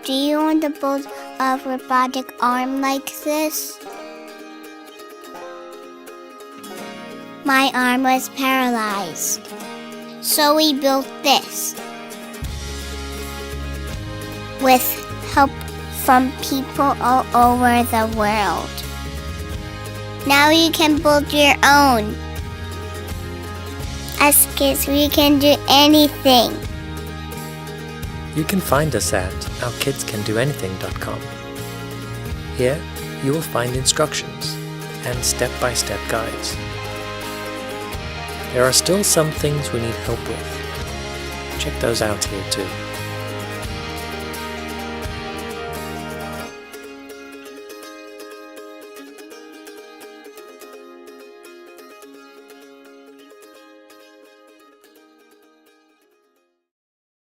Do you want to build a robotic arm like this? My arm was paralyzed, so we built this. With help from people all over the world. Now you can build your own. As kids, we can do anything. You can find us at ourkidscandoanything.com. Here, you will find instructions and step-by-step guides. There are still some things we need help with. Check those out here too.